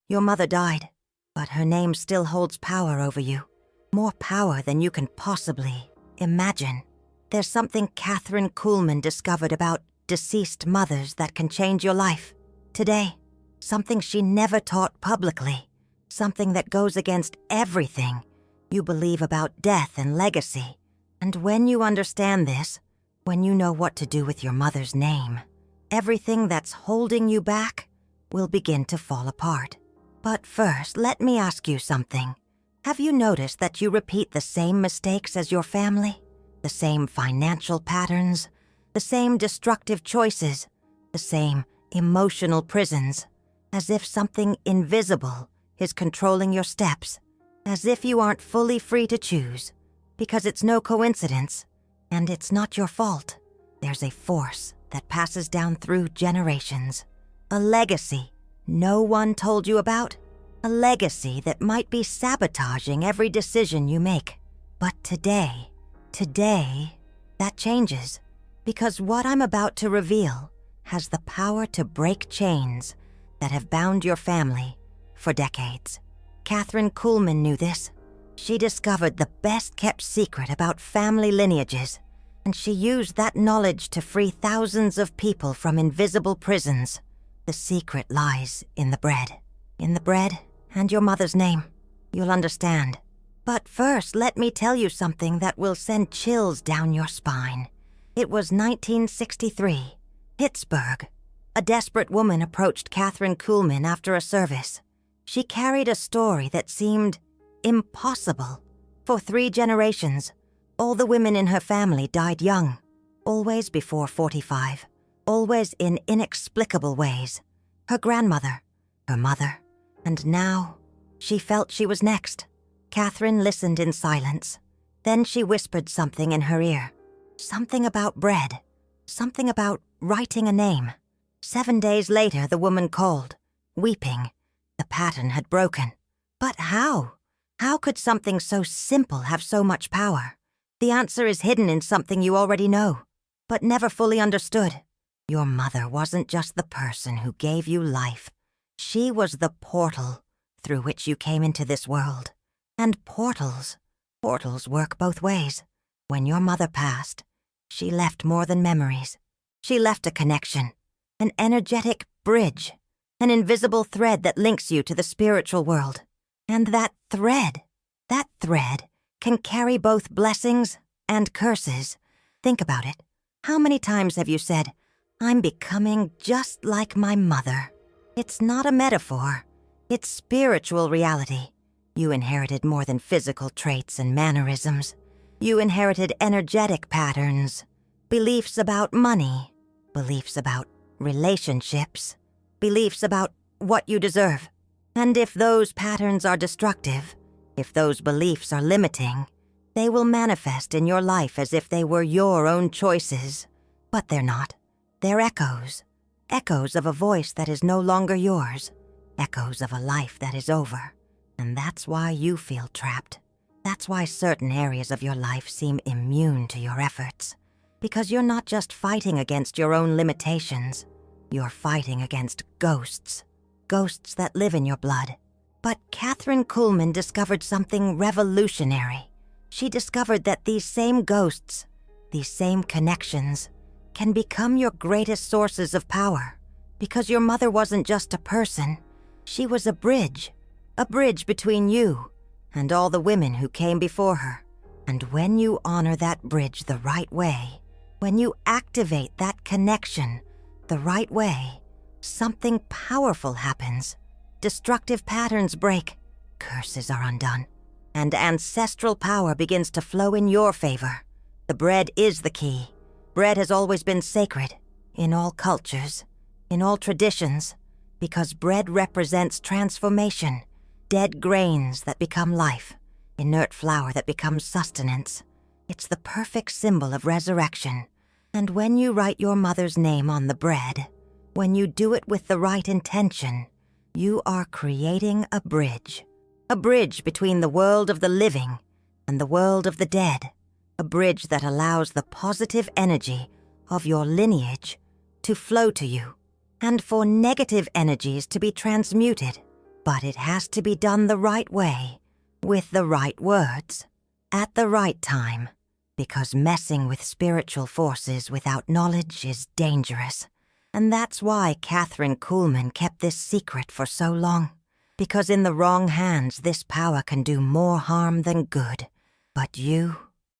Your mother died, but her name still holds power over you. More power than you can possibly imagine. There's something Kathryn Kuhlman discovered about deceased mothers that can change your life. Today, something she never taught publicly. Something that goes against everything you believe about death and legacy. And when you understand this, when you know what to do with your mother's name, everything that's holding you back will begin to fall apart. But first, let me ask you something. Have you noticed that you repeat the same mistakes as your family? The same financial patterns? The same destructive choices? The same emotional prisons? As if something invisible is controlling your steps? As if you aren't fully free to choose? Because it's no coincidence, and it's not your fault. There's a force that passes down through generations. A legacy no one told you about. A legacy that might be sabotaging every decision you make. But today, that changes. Because what I'm about to reveal has the power to break chains that have bound your family for decades. Kathryn Kuhlman knew this. She discovered the best-kept secret about family lineages, and she used that knowledge to free thousands of people from invisible prisons. The secret lies in the bread. In the bread and your mother's name. You'll understand. But first, let me tell you something that will send chills down your spine. It was 1963, Pittsburgh. A desperate woman approached Kathryn Kuhlman after a service. She carried a story that seemed impossible. For 3 generations, all the women in her family died young, always before 45, always in inexplicable ways. Her grandmother, her mother, and now she felt she was next. Kathryn listened in silence. Then she whispered something in her ear. Something about bread. Something about writing a name. 7 days later, the woman called, weeping. The pattern had broken. But how? How could something so simple have so much power? The answer is hidden in something you already know, but never fully understood. Your mother wasn't just the person who gave you life. She was the portal through which you came into this world. And portals work both ways. When your mother passed, she left more than memories. She left a connection, an energetic bridge, an invisible thread that links you to the spiritual world. And that thread can carry both blessings and curses. Think about it. How many times have you said, "I'm becoming just like my mother"? It's not a metaphor. It's spiritual reality. You inherited more than physical traits and mannerisms. You inherited energetic patterns, beliefs about money, beliefs about relationships, beliefs about what you deserve. And if those patterns are destructive, if those beliefs are limiting, they will manifest in your life as if they were your own choices. But they're not. They're echoes. Echoes of a voice that is no longer yours. Echoes of a life that is over. And that's why you feel trapped. That's why certain areas of your life seem immune to your efforts. Because you're not just fighting against your own limitations. You're fighting against ghosts. Ghosts that live in your blood. But Kathryn Kuhlman discovered something revolutionary. She discovered that these same ghosts, these same connections, can become your greatest sources of power. Because your mother wasn't just a person. She was a bridge between you and all the women who came before her. And when you honor that bridge the right way, when you activate that connection the right way, something powerful happens. Destructive patterns break, curses are undone, and ancestral power begins to flow in your favor. The bread is the key. Bread has always been sacred, in all cultures, in all traditions, because bread represents transformation, dead grains that become life, inert flour that becomes sustenance. It's the perfect symbol of resurrection. And when you write your mother's name on the bread, when you do it with the right intention, you are creating a bridge between the world of the living and the world of the dead, a bridge that allows the positive energy of your lineage to flow to you, and for negative energies to be transmuted. But it has to be done the right way, with the right words, at the right time, because messing with spiritual forces without knowledge is dangerous. And that's why Kathryn Kuhlman kept this secret for so long, because in the wrong hands this power can do more harm than good. But you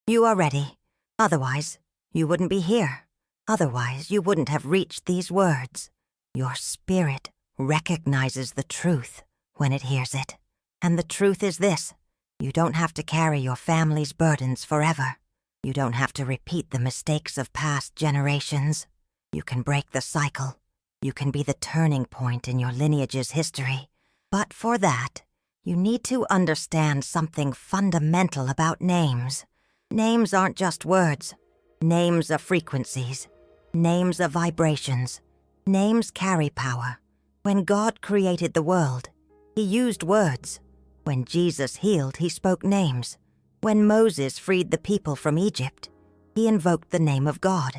are ready. Otherwise, you wouldn't be here. Otherwise, you wouldn't have reached these words. Your spirit recognizes the truth when it hears it. And the truth is this: you don't have to carry your family's burdens forever. You don't have to repeat the mistakes of past generations. You can break the cycle. You can be the turning point in your lineage's history. But for that, you need to understand something fundamental about names. Names aren't just words. Names are frequencies. Names are vibrations. Names carry power. When God created the world, He used words. When Jesus healed, He spoke names. When Moses freed the people from Egypt, He invoked the name of God.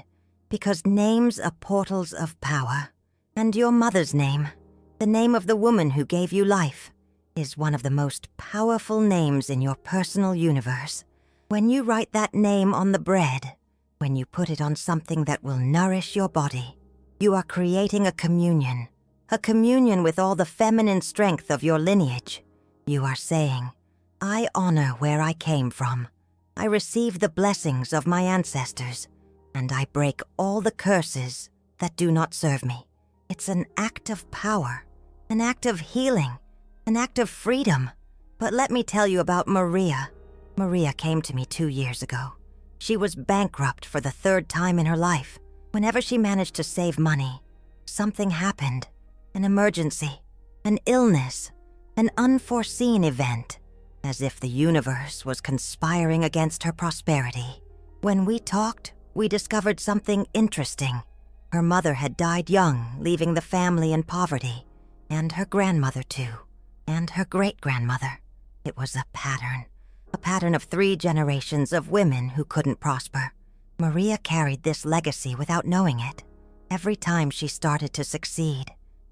Because names are portals of power. And your mother's name, the name of the woman who gave you life, is one of the most powerful names in your personal universe. When you write that name on the bread, when you put it on something that will nourish your body, you are creating a communion with all the feminine strength of your lineage. You are saying, I honor where I came from. I receive the blessings of my ancestors, and I break all the curses that do not serve me. It's an act of power, an act of healing, an act of freedom. But let me tell you about Maria. Maria came to me 2 years ago. She was bankrupt for the 3rd time in her life. Whenever she managed to save money, something happened. An emergency, an illness, an unforeseen event, as if the universe was conspiring against her prosperity. When we talked, we discovered something interesting. Her mother had died young, leaving the family in poverty, and her grandmother too, and her great-grandmother. It was a pattern of 3 generations of women who couldn't prosper. Maria carried this legacy without knowing it. Every time she started to succeed,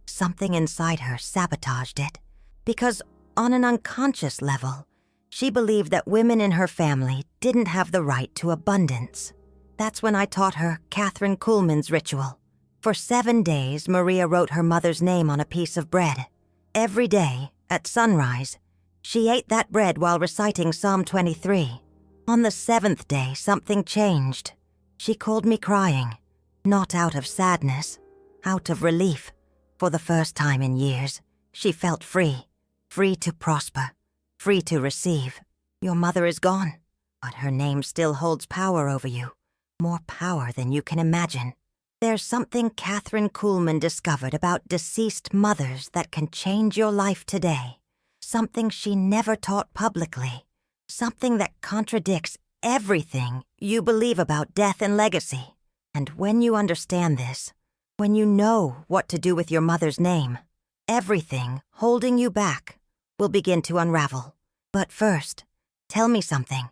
something inside her sabotaged it, because on an unconscious level, she believed that women in her family didn't have the right to abundance. That's when I taught her Kathryn Kuhlman's ritual. For 7 days, Maria wrote her mother's name on a piece of bread. Every day, at sunrise, she ate that bread while reciting Psalm 23. On the 7th day, something changed. She called me crying, not out of sadness, out of relief. For the first time in years, she felt free to prosper, free to receive. Your mother is gone, but her name still holds power over you, more power than you can imagine. There's something Kathryn Kuhlman discovered about deceased mothers that can change your life today, something she never taught publicly, something that contradicts everything you believe about death and legacy. And when you understand this, when you know what to do with your mother's name, everything holding you back will begin to unravel. But first, tell me something.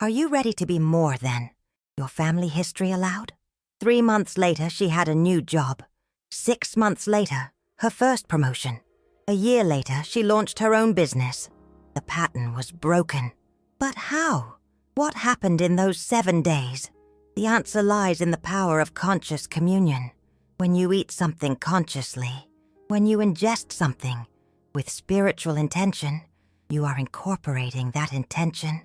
Are you ready to be more than your family history allowed? 3 months later, she had a new job. 6 months later, her first promotion. A year later, she launched her own business. The pattern was broken. But how? What happened in those 7 days? The answer lies in the power of conscious communion. When you eat something consciously, when you ingest something with spiritual intention, you are incorporating that intention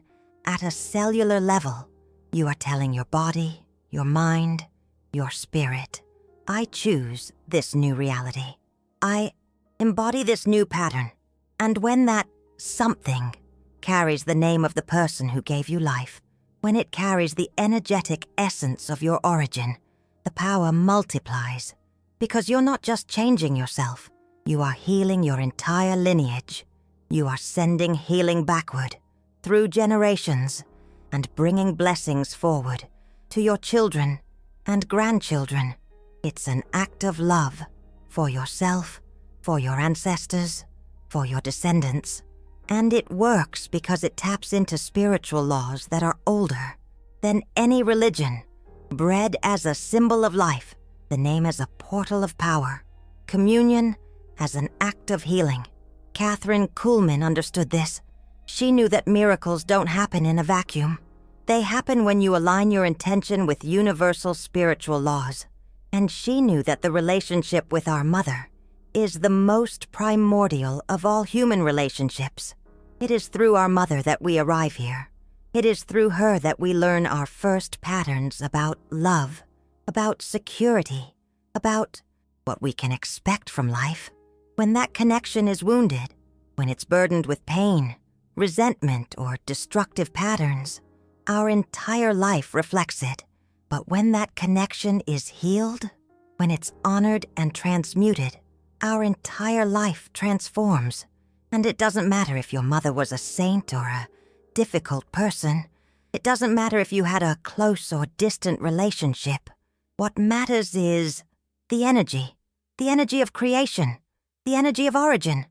at a cellular level. You are telling your body, your mind, your spirit, I choose this new reality. I embody this new pattern. And when that something carries the name of the person who gave you life, when it carries the energetic essence of your origin, the power multiplies. Because you're not just changing yourself, you are healing your entire lineage. You are sending healing backward, through generations, and bringing blessings forward to your children and grandchildren. It's an act of love for yourself, for your ancestors, for your descendants. And it works because it taps into spiritual laws that are older than any religion. Bread as a symbol of life, the name as a portal of power, communion as an act of healing. Kathryn Kuhlman understood this. She knew that miracles don't happen in a vacuum. They happen when you align your intention with universal spiritual laws. And she knew that the relationship with our mother is the most primordial of all human relationships. It is through our mother that we arrive here. It is through her that we learn our first patterns about love, about security, about what we can expect from life. When that connection is wounded, when it's burdened with pain, resentment, or destructive patterns, our entire life reflects it. But when that connection is healed, when it's honored and transmuted, our entire life transforms. And it doesn't matter if your mother was a saint or a difficult person. It doesn't matter if you had a close or distant relationship. What matters is the energy of creation, the energy of origin.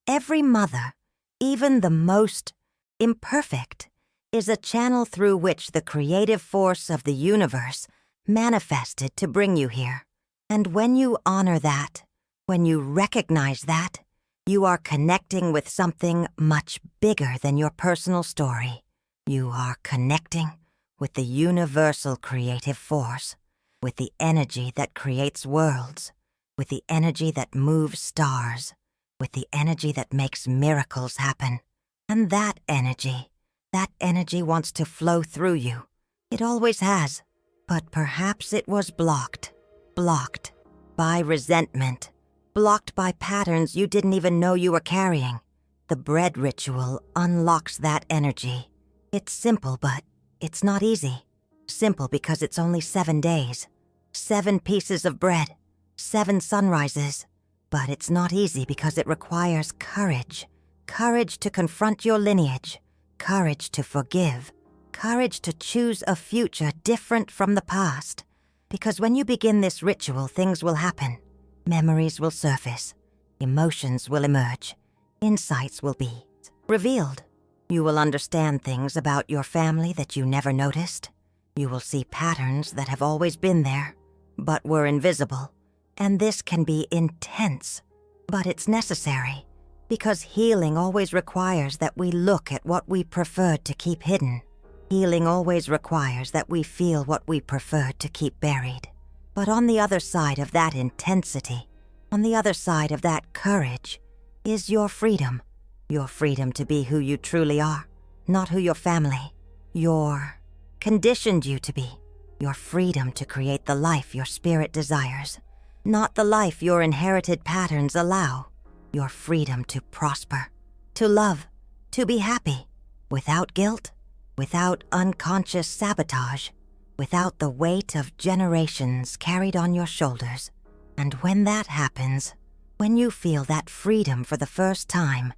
Every mother, even the most imperfect, is a channel through which the creative force of the universe manifested to bring you here. And when you honor that, when you recognize that, you are connecting with something much bigger than your personal story. You are connecting with the universal creative force, with the energy that creates worlds, with the energy that moves stars, with the energy that makes miracles happen. And that energy wants to flow through you. It always has. But perhaps it was blocked by resentment, blocked by patterns you didn't even know you were carrying. The bread ritual unlocks that energy. It's simple, but it's not easy. Simple because it's only 7 days, 7 pieces of bread, 7 sunrises. But it's not easy because it requires courage. Courage to confront your lineage. Courage to forgive. Courage to choose a future different from the past. Because when you begin this ritual, things will happen. Memories will surface. Emotions will emerge. Insights will be revealed. You will understand things about your family that you never noticed. You will see patterns that have always been there, but were invisible. And this can be intense, but it's necessary, because healing always requires that we look at what we preferred to keep hidden. Healing always requires that we feel what we preferred to keep buried. But on the other side of that intensity, on the other side of that courage, is your freedom to be who you truly are, not who your family, conditioned you to be, your freedom to create the life your spirit desires, not the life your inherited patterns allow, your freedom to prosper, to love, to be happy, without guilt, without unconscious sabotage, without the weight of generations carried on your shoulders. And when that happens, when you feel that freedom for the first time,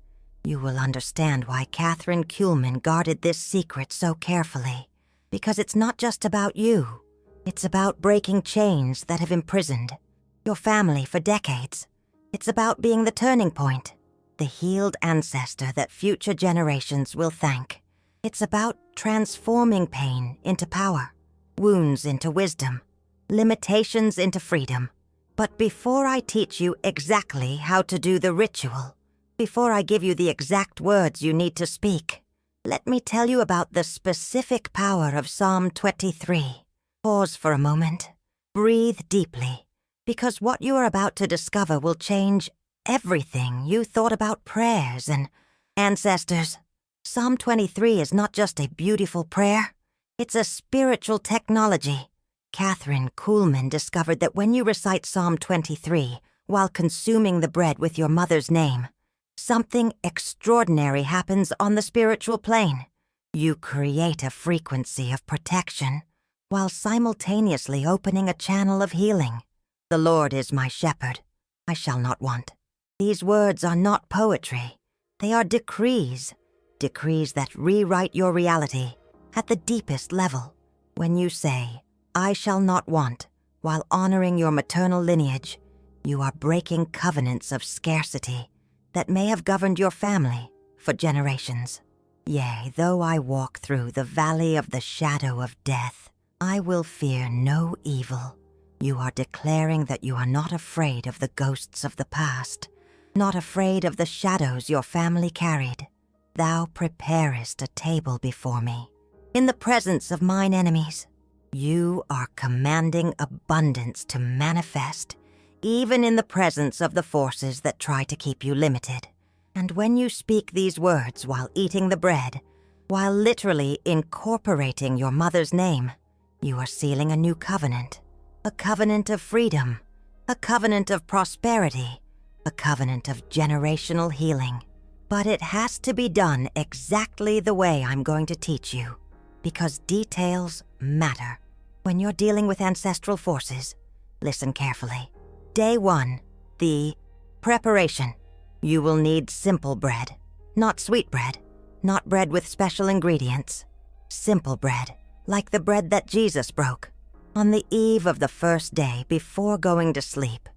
you will understand why Kathryn Kuhlman guarded this secret so carefully. Because it's not just about you. It's about breaking chains that have imprisoned your family for decades. It's about being the turning point, the healed ancestor that future generations will thank. It's about transforming pain into power, wounds into wisdom, limitations into freedom. But before I teach you exactly how to do the ritual, before I give you the exact words you need to speak, let me tell you about the specific power of Psalm 23. Pause for a moment. Breathe deeply, because what you are about to discover will change everything you thought about prayers and ancestors. Psalm 23 is not just a beautiful prayer, it's a spiritual technology. Kathryn Kuhlman discovered that when you recite Psalm 23 while consuming the bread with your mother's name, something extraordinary happens on the spiritual plane. You create a frequency of protection while simultaneously opening a channel of healing. The Lord is my shepherd, I shall not want. These words are not poetry. They are decrees. Decrees that rewrite your reality at the deepest level. When you say, I shall not want, while honoring your maternal lineage, you are breaking covenants of scarcity that may have governed your family for generations. Yea, though I walk through the valley of the shadow of death, I will fear no evil. You are declaring that you are not afraid of the ghosts of the past, not afraid of the shadows your family carried. Thou preparest a table before me, in the presence of mine enemies. You are commanding abundance to manifest, even in the presence of the forces that try to keep you limited. And when you speak these words while eating the bread, while literally incorporating your mother's name, you are sealing a new covenant. A covenant of freedom, a covenant of prosperity, a covenant of generational healing. But it has to be done exactly the way I'm going to teach you, because details matter. When you're dealing with ancestral forces, listen carefully. Day 1, the preparation. You will need simple bread, not sweet bread, not bread with special ingredients. Simple bread, like the bread that Jesus broke. On the eve of the first day, before going to sleep,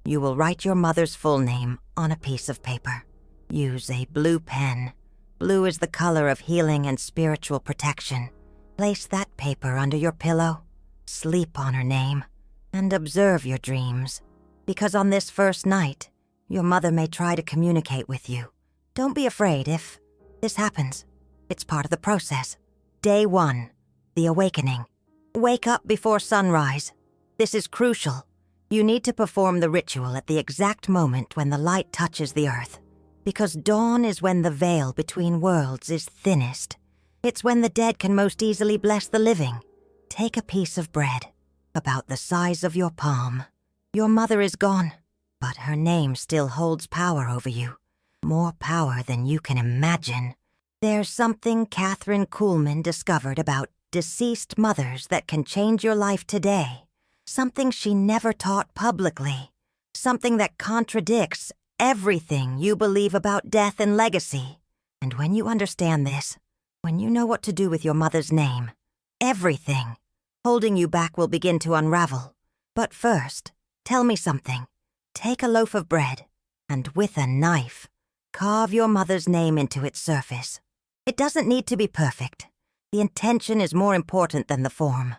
you will write your mother's full name on a piece of paper. Use a blue pen. Blue is the color of healing and spiritual protection. Place that paper under your pillow, sleep on her name, and observe your dreams. Because on this first night, your mother may try to communicate with you. Don't be afraid if this happens. It's part of the process. Day 1, the awakening. Wake up before sunrise. This is crucial. You need to perform the ritual at the exact moment when the light touches the earth. Because dawn is when the veil between worlds is thinnest. It's when the dead can most easily bless the living. Take a piece of bread, about the size of your palm. Your mother is gone, but her name still holds power over you. More power than you can imagine. There's something Kathryn Kuhlman discovered about deceased mothers that can change your life today. Something she never taught publicly. Something that contradicts everything you believe about death and legacy. And when you understand this, when you know what to do with your mother's name, everything holding you back will begin to unravel. But first, tell me something. Take a loaf of bread, and with a knife, carve your mother's name into its surface. It doesn't need to be perfect. The intention is more important than the form.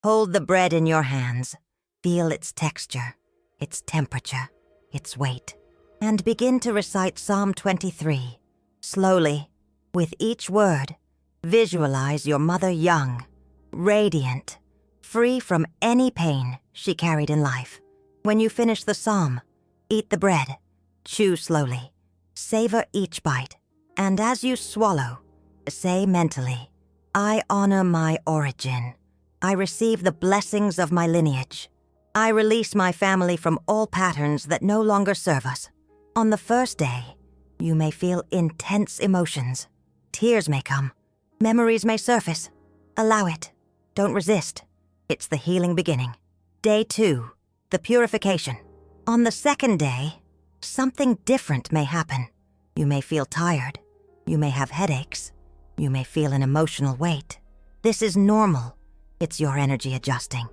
Hold the bread in your hands. Feel its texture, its temperature, its weight. And begin to recite Psalm 23. Slowly, with each word, visualize your mother young, radiant, free from any pain she carried in life. When you finish the psalm, eat the bread, chew slowly, savor each bite, and as you swallow, say mentally, I honor my origin. I receive the blessings of my lineage. I release my family from all patterns that no longer serve us. On the first day, you may feel intense emotions. Tears may come. Memories may surface. Allow it. Don't resist. It's the healing beginning. Day 2, the purification. On the second day, something different may happen. You may feel tired. You may have headaches. You may feel an emotional weight. This is normal. It's your energy adjusting.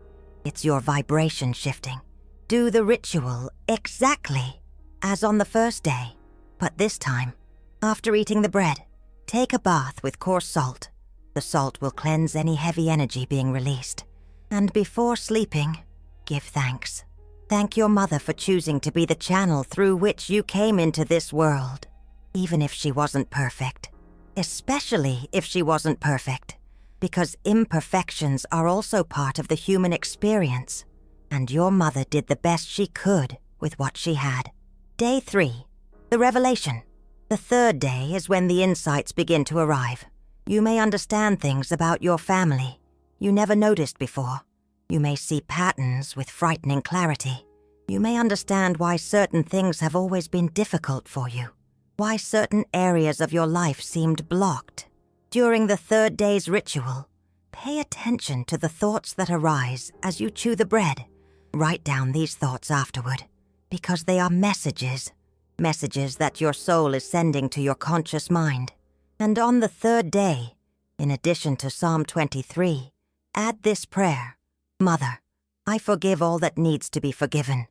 It's your vibration shifting. Do the ritual exactly as on the first day. But this time, after eating the bread, take a bath with coarse salt. The salt will cleanse any heavy energy being released. And before sleeping, give thanks. Thank your mother for choosing to be the channel through which you came into this world, even if she wasn't perfect. Especially if she wasn't perfect, because imperfections are also part of the human experience, and your mother did the best she could with what she had. Day 3, the revelation. The third day is when the insights begin to arrive. You may understand things about your family you never noticed before. You may see patterns with frightening clarity. You may understand why certain things have always been difficult for you. Why certain areas of your life seemed blocked. During the third day's ritual, pay attention to the thoughts that arise as you chew the bread. Write down these thoughts afterward, because they are messages that your soul is sending to your conscious mind. And on the third day, in addition to Psalm 23, add this prayer. Mother, I forgive all that needs to be forgiven.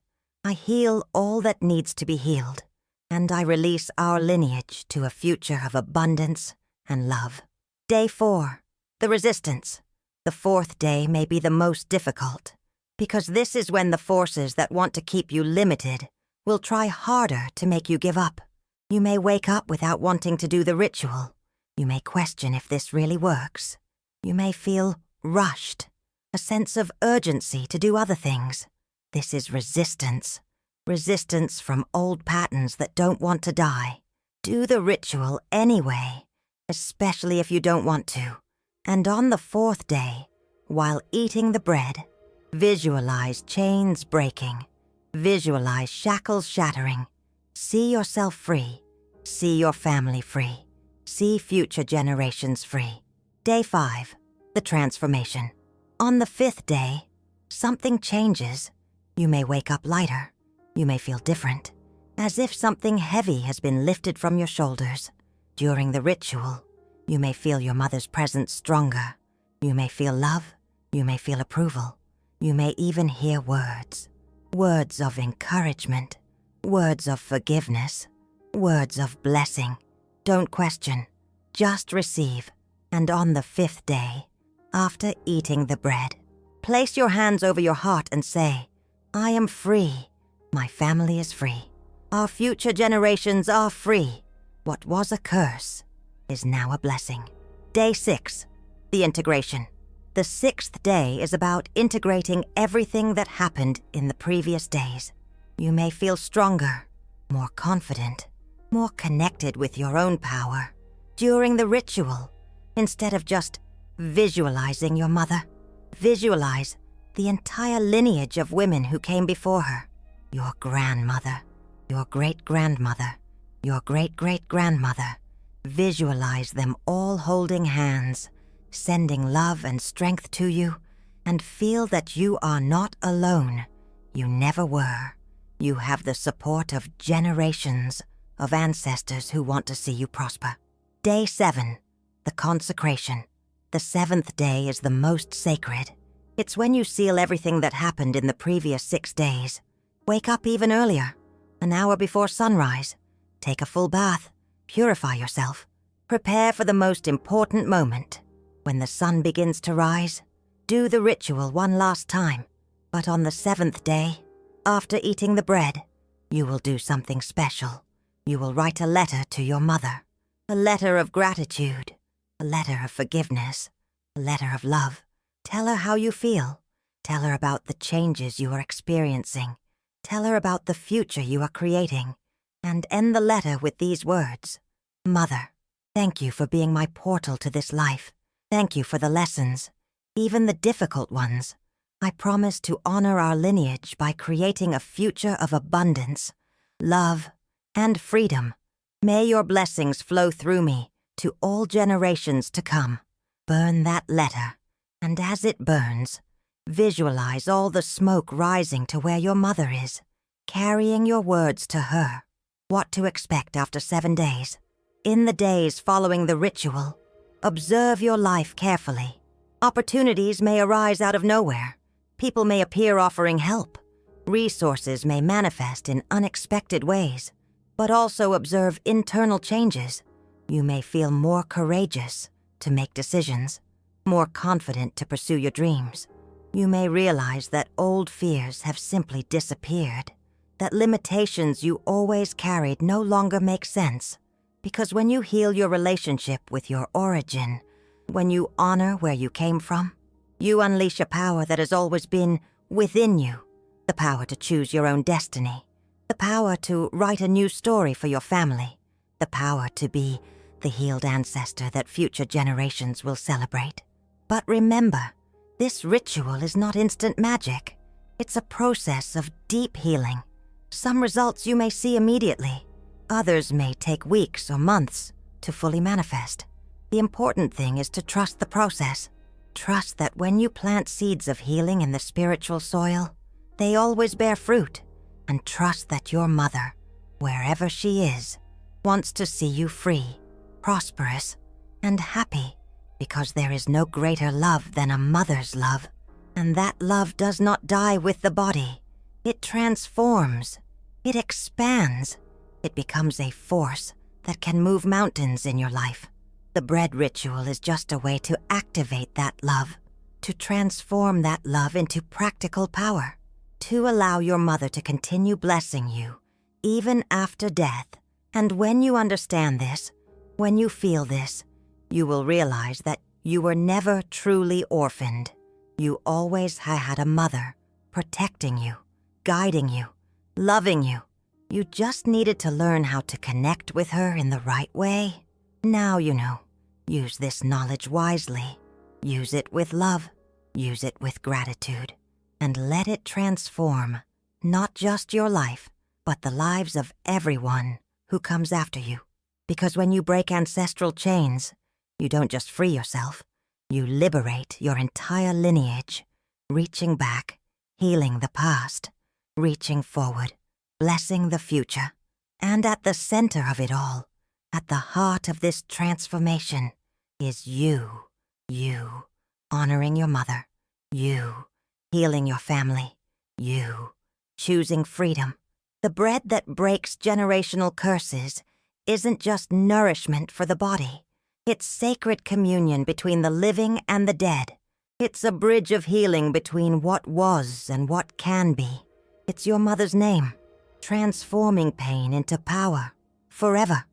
I heal all that needs to be healed. And I release our lineage to a future of abundance and love. Day 4, the resistance. The fourth day may be the most difficult, because this is when the forces that want to keep you limited will try harder to make you give up. You may wake up without wanting to do the ritual. You may question if this really works. You may feel rushed, a sense of urgency to do other things. This is resistance. Resistance from old patterns that don't want to die. Do the ritual anyway, especially if you don't want to. And on the 4th day, while eating the bread, visualize chains breaking. Visualize shackles shattering. See yourself free. See your family free. See future generations free. Day 5, the transformation. On the 5th day, something changes. You may wake up lighter. You may feel different, as if something heavy has been lifted from your shoulders. During the ritual, you may feel your mother's presence stronger. You may feel love. You may feel approval. You may even hear words. Words of encouragement. Words of forgiveness. Words of blessing. Don't question. Just receive. And on the 5th day, after eating the bread, place your hands over your heart and say, I am free. My family is free. Our future generations are free. What was a curse is now a blessing. Day 6, the integration. The 6th day is about integrating everything that happened in the previous days. You may feel stronger, more confident, more connected with your own power. During the ritual, instead of just visualizing your mother, visualize the entire lineage of women who came before her. Your grandmother, your great-grandmother, your great-great-grandmother. Visualize them all holding hands, sending love and strength to you, and feel that you are not alone. You never were. You have the support of generations of ancestors who want to see you prosper. Day 7, the consecration. The 7th day is the most sacred. It's when you seal everything that happened in the previous 6 days. Wake up even earlier, an hour before sunrise. Take a full bath. Purify yourself. Prepare for the most important moment. When the sun begins to rise, do the ritual one last time. But on the 7th day, after eating the bread, you will do something special. You will write a letter to your mother. A letter of gratitude. A letter of forgiveness. A letter of love. Tell her how you feel. Tell her about the changes you are experiencing. Tell her about the future you are creating, and end the letter with these words. Mother, thank you for being my portal to this life. Thank you for the lessons, even the difficult ones. I promise to honor our lineage by creating a future of abundance, love, and freedom. May your blessings flow through me to all generations to come. Burn that letter, and as it burns, visualize all the smoke rising to where your mother is, carrying your words to her. What to expect after 7 days. In the days following the ritual, observe your life carefully. Opportunities may arise out of nowhere. People may appear offering help. Resources may manifest in unexpected ways. But also observe internal changes. You may feel more courageous to make decisions, more confident to pursue your dreams. You may realize that old fears have simply disappeared, that limitations you always carried no longer make sense, because when you heal your relationship with your origin, when you honor where you came from, you unleash a power that has always been within you, the power to choose your own destiny, the power to write a new story for your family, the power to be the healed ancestor that future generations will celebrate. But remember, this ritual is not instant magic. It's a process of deep healing. Some results you may see immediately. Others may take weeks or months to fully manifest. The important thing is to trust the process. Trust that when you plant seeds of healing in the spiritual soil, they always bear fruit. And trust that your mother, wherever she is, wants to see you free, prosperous, and happy, because there is no greater love than a mother's love, and that love does not die with the body. It transforms, it expands, it becomes a force that can move mountains in your life. The bread ritual is just a way to activate that love, to transform that love into practical power, to allow your mother to continue blessing you even after death. And when you understand this, when you feel this, you will realize that you were never truly orphaned. You always had a mother protecting you, guiding you, loving you. You just needed to learn how to connect with her in the right way. Now you know. Use this knowledge wisely. Use it with love. Use it with gratitude. And let it transform not just your life, but the lives of everyone who comes after you. Because when you break ancestral chains, you don't just free yourself, you liberate your entire lineage, reaching back, healing the past, reaching forward, blessing the future. And at the center of it all, at the heart of this transformation, is you, honoring your mother, you, healing your family, you, choosing freedom. The bread that breaks generational curses isn't just nourishment for the body. It's sacred communion between the living and the dead. It's a bridge of healing between what was and what can be. It's your mother's name, transforming pain into power, forever.